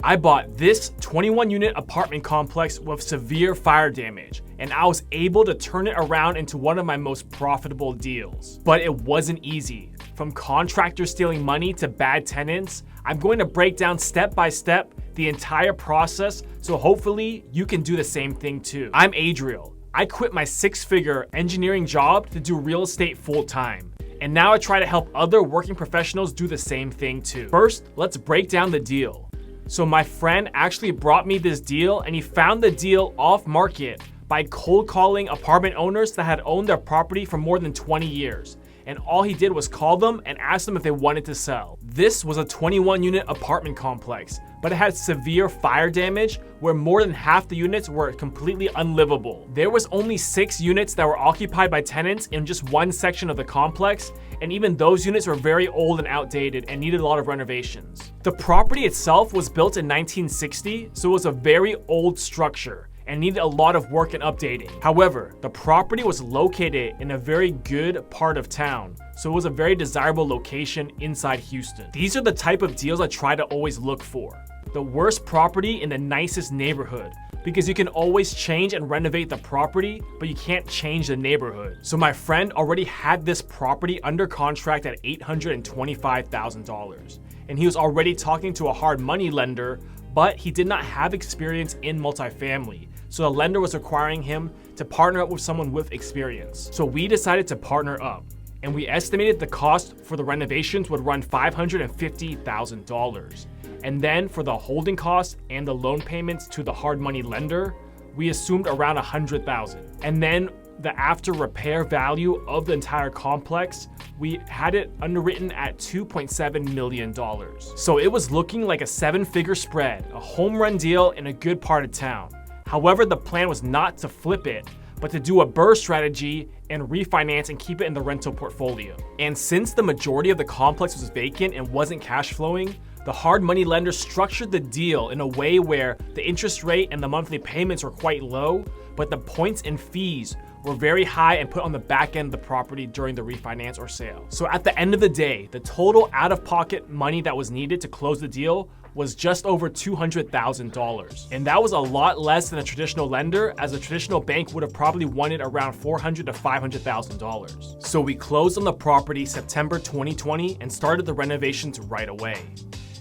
I bought this 21-unit apartment complex with severe fire damage, and I was able to turn it around into one of my most profitable deals. But it wasn't easy. From contractors stealing money to bad tenants, I'm going to break down step by step the entire process, so hopefully you can do the same thing too. I'm Adriel. I quit my 6-figure engineering job to do real estate full-time. And now I try to help other working professionals do the same thing too. First, let's break down the deal. So my friend actually brought me this deal, and he found the deal off market by cold calling apartment owners that had owned their property for more than 20 years. And all he did was call them and ask them if they wanted to sell. This was a 21-unit apartment complex, but it had severe fire damage where more than half the units were completely unlivable. There was only 6 units that were occupied by tenants in just one section of the complex, and even those units were very old and outdated and needed a lot of renovations. The property itself was built in 1960, so it was a very old structure and needed a lot of work and updating. However, the property was located in a very good part of town, so it was a very desirable location inside Houston. These are the type of deals I try to always look for. The worst property in the nicest neighborhood, because you can always change and renovate the property, but you can't change the neighborhood. So my friend already had this property under contract at $825,000, and he was already talking to a hard money lender, but he did not have experience in multifamily. So the lender was requiring him to partner up with someone with experience. So we decided to partner up, and we estimated the cost for the renovations would run $550,000. And then for the holding costs and the loan payments to the hard money lender, we assumed around $100,000. And then the after repair value of the entire complex, we had it underwritten at $2.7 million. So it was looking like a 7-figure spread, a home run deal in a good part of town. However, the plan was not to flip it, but to do a BRRRR strategy and refinance and keep it in the rental portfolio. And since the majority of the complex was vacant and wasn't cash flowing, the hard money lender structured the deal in a way where the interest rate and the monthly payments were quite low, but the points and fees were very high and put on the back end of the property during the refinance or sale. So at the end of the day, the total out-of-pocket money that was needed to close the deal was just over $200,000. And that was a lot less than a traditional lender, as a traditional bank would have probably wanted around $400,000 to $500,000. So we closed on the property September 2020 and started the renovations right away.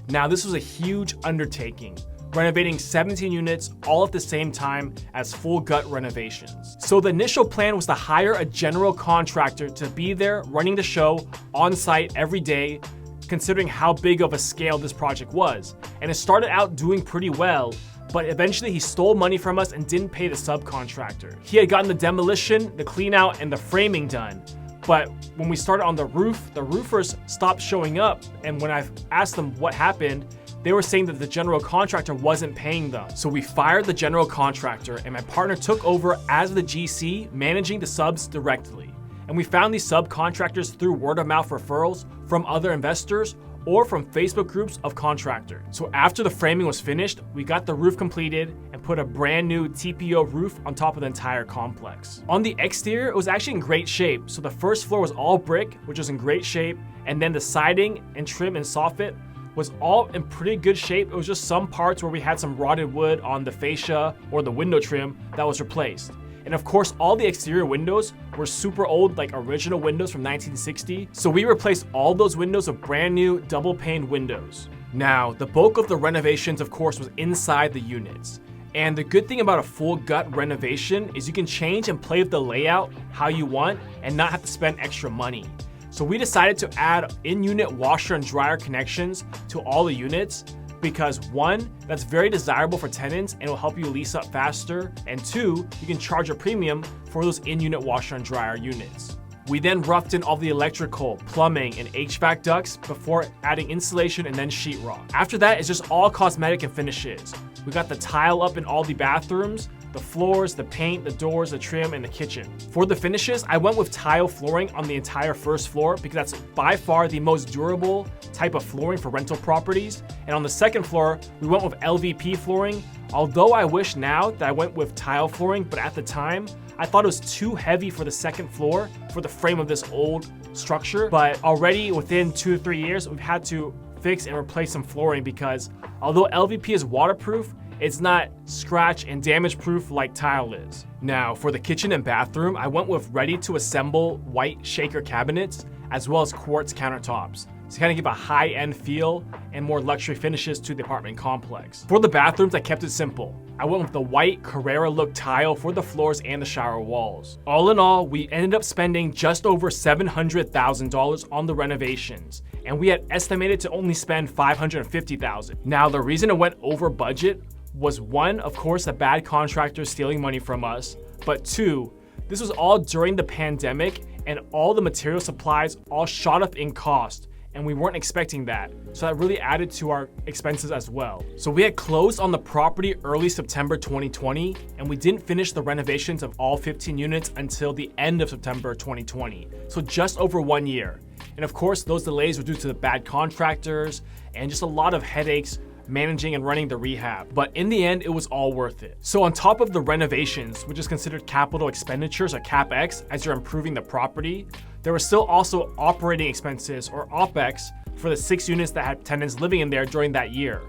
Now this was a huge undertaking, renovating 17 units all at the same time as full gut renovations. So the initial plan was to hire a general contractor to be there running the show on site every day, considering how big of a scale this project was. And it started out doing pretty well, but eventually he stole money from us and didn't pay the subcontractor. He had gotten the demolition, the clean out, and the framing done. But when we started on the roof, the roofers stopped showing up, and when I asked them what happened, they were saying that the general contractor wasn't paying them. So we fired the general contractor, and my partner took over as the GC, managing the subs directly. And we found these subcontractors through word-of-mouth referrals from other investors or from Facebook groups of contractors. So after the framing was finished, we got the roof completed and put a brand new TPO roof on top of the entire complex. On the exterior, it was actually in great shape. So the first floor was all brick, which was in great shape, and then the siding and trim and soffit was all in pretty good shape. It was just some parts where we had some rotted wood on the fascia or the window trim that was replaced. And of course, all the exterior windows were super old, like original windows from 1960. So we replaced all those windows with brand new double pane windows. Now, the bulk of the renovations, of course, was inside the units. And the good thing about a full gut renovation is you can change and play with the layout how you want and not have to spend extra money. So we decided to add in-unit washer and dryer connections to all the units, because 1, that's very desirable for tenants and will help you lease up faster, and 2, you can charge a premium for those in-unit washer and dryer units. We then roughed in all the electrical, plumbing, and HVAC ducts before adding insulation and then sheetrock. After that, it's just all cosmetic and finishes. We got the tile up in all the bathrooms, the floors, the paint, the doors, the trim, and the kitchen. For the finishes, I went with tile flooring on the entire first floor because that's by far the most durable type of flooring for rental properties. And on the second floor, we went with LVP flooring, although I wish now that I went with tile flooring, but at the time, I thought it was too heavy for the second floor for the frame of this old structure. But already within 2 to 3 years, we've had to fix and replace some flooring because although LVP is waterproof, it's not scratch and damage proof like tile is. Now, for the kitchen and bathroom, I went with ready to assemble white shaker cabinets as well as quartz countertops to kind of give a high-end feel and more luxury finishes to the apartment complex. For the bathrooms, I kept it simple. I went with the white Carrera look tile for the floors and the shower walls. All in all, we ended up spending just over $700,000 on the renovations, and we had estimated to only spend $550,000. Now, the reason it went over budget was one, of course, a bad contractor stealing money from us, but two, this was all during the pandemic and all the material supplies all shot up in cost, and we weren't expecting that. So that really added to our expenses as well. So we had closed on the property early September 2020, and we didn't finish the renovations of all 15 units until the end of September 2020. So just over 1 year. And of course, those delays were due to the bad contractors and just a lot of headaches managing and running the rehab. But in the end, it was all worth it. So on top of the renovations, which is considered capital expenditures or CapEx as you're improving the property, there were still also operating expenses or OpEx for the 6 units that had tenants living in there during that year.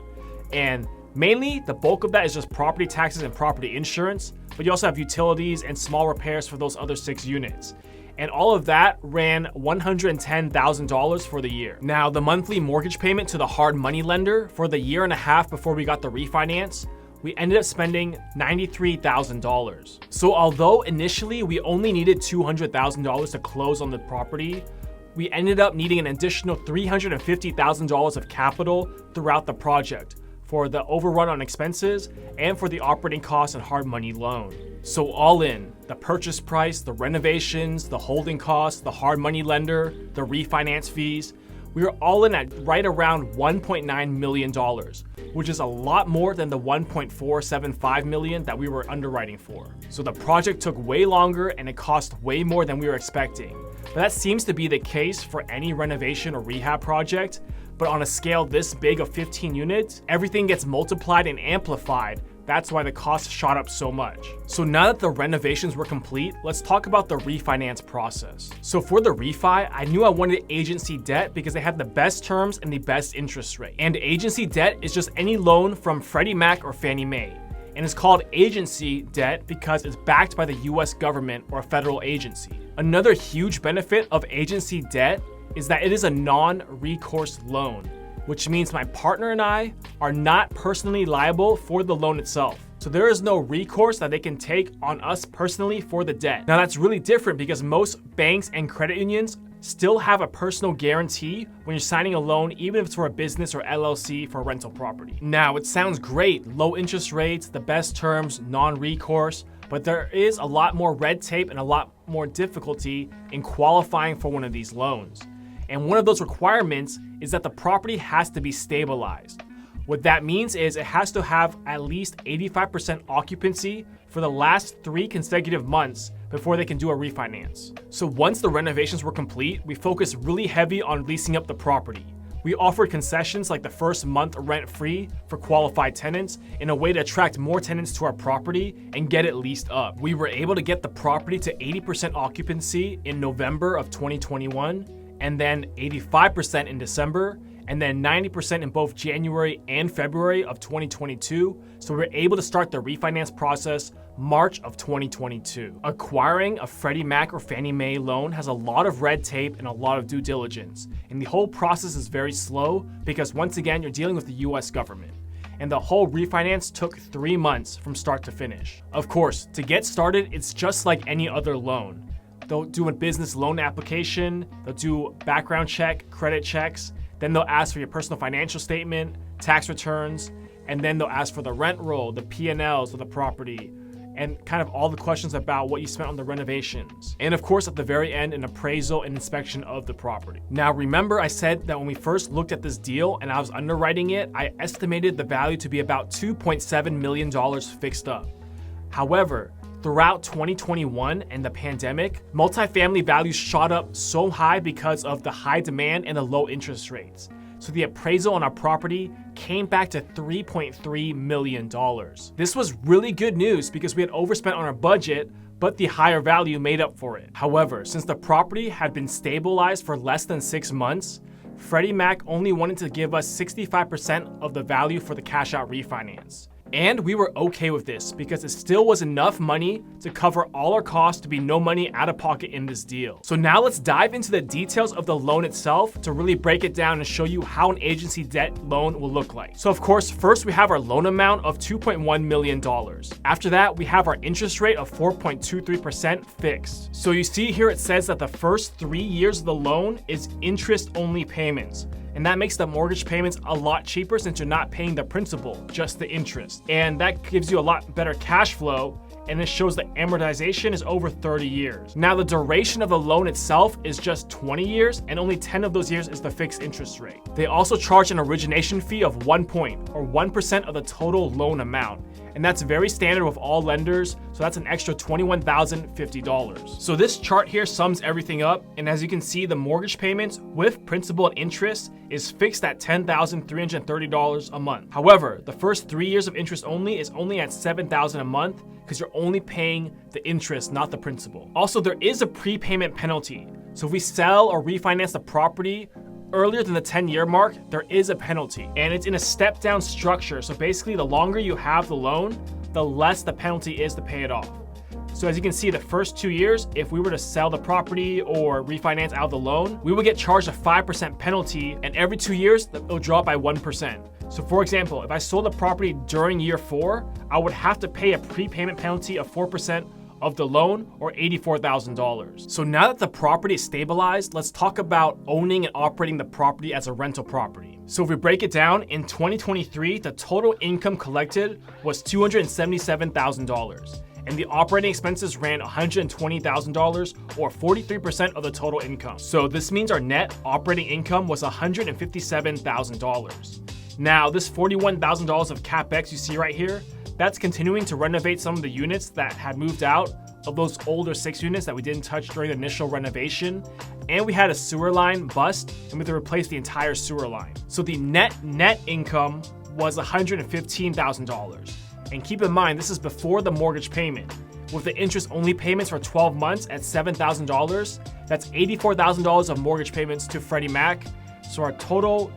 And mainly the bulk of that is just property taxes and property insurance, but you also have utilities and small repairs for those other 6 units. And all of that ran $110,000 for the year. Now, the monthly mortgage payment to the hard money lender for the year and a half before we got the refinance, we ended up spending $93,000. So although initially we only needed $200,000 to close on the property, we ended up needing an additional $350,000 of capital throughout the project for the overrun on expenses and for the operating costs and hard money loan. So all in, the purchase price, the renovations, the holding costs, the hard money lender, the refinance fees, we were all in at right around $1.9 million, which is a lot more than the $1.475 million that we were underwriting for. So the project took way longer and it cost way more than we were expecting. But that seems to be the case for any renovation or rehab project. But on a scale this big of 15 units, everything gets multiplied and amplified. That's why the cost shot up so much. So now that the renovations were complete, let's talk about the refinance process. So for the refi, I knew I wanted agency debt because they had the best terms and the best interest rate. And agency debt is just any loan from Freddie Mac or Fannie Mae. And it's called agency debt because it's backed by the US government or a federal agency. Another huge benefit of agency debt is that it is a non-recourse loan, which means my partner and I are not personally liable for the loan itself. So there is no recourse that they can take on us personally for the debt. Now that's really different because most banks and credit unions still have a personal guarantee when you're signing a loan, even if it's for a business or LLC for a rental property. Now it sounds great, low interest rates, the best terms, non-recourse, but there is a lot more red tape and a lot more difficulty in qualifying for one of these loans. And one of those requirements is that the property has to be stabilized. What that means is it has to have at least 85% occupancy for the last 3 consecutive months before they can do a refinance. So once the renovations were complete, we focused really heavy on leasing up the property. We offered concessions like the first month rent-free for qualified tenants in a way to attract more tenants to our property and get it leased up. We were able to get the property to 80% occupancy in November of 2021, and then 85% in December, and then 90% in both January and February of 2022. So we were able to start the refinance process March of 2022. Acquiring a Freddie Mac or Fannie Mae loan has a lot of red tape and a lot of due diligence. And the whole process is very slow because once again, you're dealing with the US government. And the whole refinance took 3 months from start to finish. Of course, to get started, it's just like any other loan. They'll do a business loan application, they'll do background check, credit checks, then they'll ask for your personal financial statement, tax returns, and then they'll ask for the rent roll, the P&Ls of the property, and kind of all the questions about what you spent on the renovations. And of course, at the very end, an appraisal and inspection of the property. Now, remember I said that when we first looked at this deal and I was underwriting it, I estimated the value to be about $2.7 million fixed up. However, throughout 2021 and the pandemic, multifamily values shot up so high because of the high demand and the low interest rates. So the appraisal on our property came back to $3.3 million. This was really good news because we had overspent on our budget, but the higher value made up for it. However, since the property had been stabilized for less than 6 months, Freddie Mac only wanted to give us 65% of the value for the cash out refinance. And we were okay with this because it still was enough money to cover all our costs to be no money out of pocket in this deal. So now let's dive into the details of the loan itself to really break it down and show you how an agency debt loan will look like. So of course, first we have our loan amount of $2.1 million. After that, we have our interest rate of 4.23% fixed. So you see here it says that the first 3 years of the loan is interest only payments. And that makes the mortgage payments a lot cheaper since you're not paying the principal, just the interest. And that gives you a lot better cash flow, and it shows that amortization is over 30 years. Now the duration of the loan itself is just 20 years, and only 10 of those years is the fixed interest rate. They also charge an origination fee of 1% of the total loan amount. And that's very standard with all lenders, so that's an extra $21,050. So this chart here sums everything up, and as you can see, the mortgage payments with principal and interest is fixed at $10,330 a month. However, the first 3 years of interest only is only at $7,000 a month because you're only paying the interest, not the principal. Also, there is a prepayment penalty. So if we sell or refinance the property earlier than the 10-year mark, there is a penalty, and it's in a step-down structure. So basically, the longer you have the loan, the less the penalty is to pay it off. So as you can see, the first 2 years, if we were to sell the property or refinance out the loan, we would get charged a 5% penalty, and every 2 years, it'll drop by 1%. So for example, if I sold the property during year 4, I would have to pay a prepayment penalty of 4% of the loan, or $84,000. So now that the property is stabilized, let's talk about owning and operating the property as a rental property. So if we break it down, in 2023, the total income collected was $277,000. And the operating expenses ran $120,000, or 43% of the total income. So this means our net operating income was $157,000. Now, this $41,000 of CapEx you see right here, that's continuing to renovate some of the units that had moved out of those older 6 units that we didn't touch during the initial renovation. And we had a sewer line bust, and we had to replace the entire sewer line. So the net income was $115,000. And keep in mind, this is before the mortgage payment. With the interest only payments for 12 months at $7,000, that's $84,000 of mortgage payments to Freddie Mac. So our total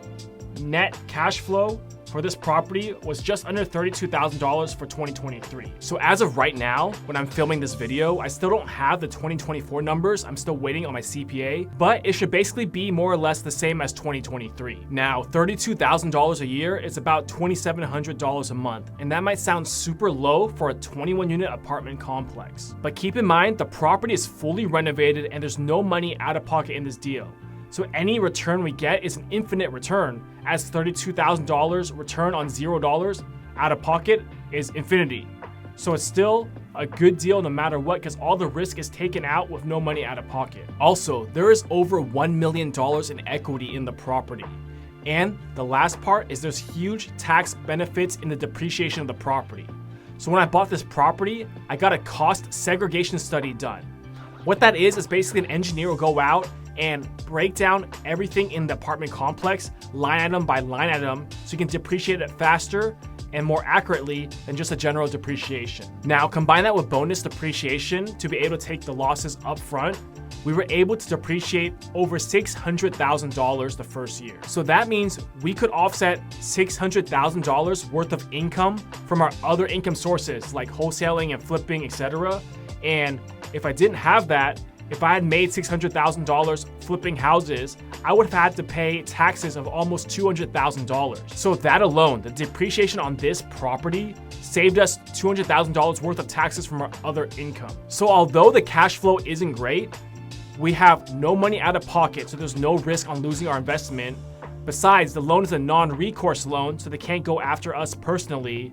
net cash flow for this property was just under $32,000 for 2023. So as of right now, when I'm filming this video, I still don't have the 2024 numbers. I'm still waiting on my CPA, but it should basically be more or less the same as 2023. Now, $32,000 a year is about $2,700 a month, and that might sound super low for a 21-unit apartment complex. But keep in mind, the property is fully renovated and there's no money out of pocket in this deal. So any return we get is an infinite return, as $32,000 return on $0 out of pocket is infinity. So it's still a good deal no matter what, because all the risk is taken out with no money out of pocket. Also, there is over $1 million in equity in the property. And the last part is there's huge tax benefits in the depreciation of the property. So when I bought this property, I got a cost segregation study done. What that is basically an engineer will go out and break down everything in the apartment complex line item by line item so you can depreciate it faster and more accurately than just a general depreciation. Now, combine that with bonus depreciation to be able to take the losses up front. We were able to depreciate over $600,000 the first year. So that means we could offset $600,000 worth of income from our other income sources like wholesaling and flipping, etc. And if I didn't have that, if I had made $600,000 flipping houses, I would have had to pay taxes of almost $200,000. So that alone, the depreciation on this property saved us $200,000 worth of taxes from our other income. So although the cash flow isn't great, we have no money out of pocket, so there's no risk on losing our investment. Besides, the loan is a non-recourse loan, so they can't go after us personally.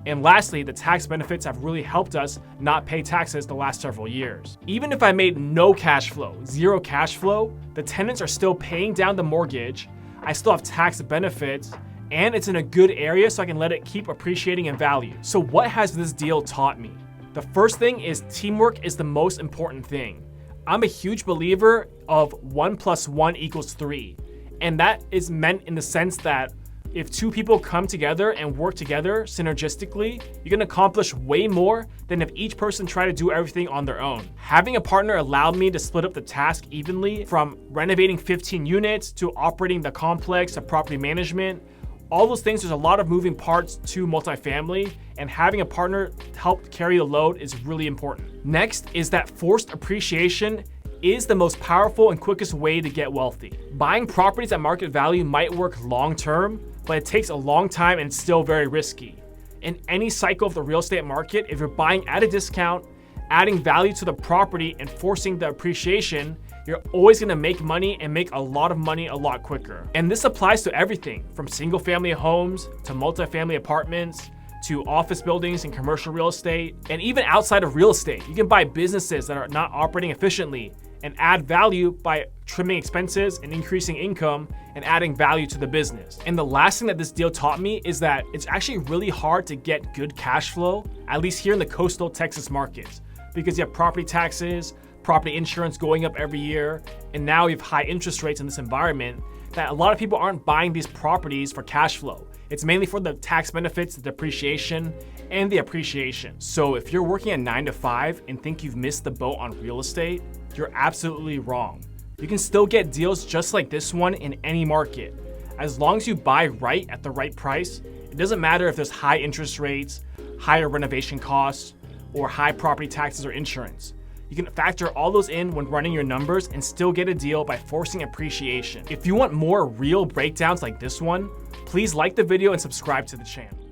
And lastly, the tax benefits have really helped us not pay taxes the last several years. Even if I made no cash flow, zero cash flow, the tenants are still paying down the mortgage, I still have tax benefits, and it's in a good area so I can let it keep appreciating in value. So what has this deal taught me? The first thing is teamwork is the most important thing. I'm a huge believer of 1 + 1 = 3. And that is meant in the sense that If two people come together and work together synergistically, you can accomplish way more than if each person tried to do everything on their own. Having a partner allowed me to split up the task evenly, from renovating 15 units to operating the complex to property management. All those things, there's a lot of moving parts to multifamily, and having a partner help carry the load is really important. Next is that forced appreciation is the most powerful and quickest way to get wealthy. Buying properties at market value might work long-term, but it takes a long time and it's still very risky. In any cycle of the real estate market, if you're buying at a discount, adding value to the property and forcing the appreciation, you're always gonna make money and make a lot of money a lot quicker. And this applies to everything from single family homes to multifamily apartments, to office buildings and commercial real estate. And even outside of real estate, you can buy businesses that are not operating efficiently and add value by trimming expenses and increasing income and adding value to the business. And the last thing that this deal taught me is that it's actually really hard to get good cash flow, at least here in the coastal Texas markets, because you have property taxes, property insurance going up every year, and now you have high interest rates in this environment that a lot of people aren't buying these properties for cash flow. It's mainly for the tax benefits, the depreciation, and the appreciation. So if you're working a 9 to 5 and think you've missed the boat on real estate, you're absolutely wrong. You can still get deals just like this one in any market. As long as you buy right at the right price, it doesn't matter if there's high interest rates, higher renovation costs, or high property taxes or insurance. You can factor all those in when running your numbers and still get a deal by forcing appreciation. If you want more real breakdowns like this one, please like the video and subscribe to the channel.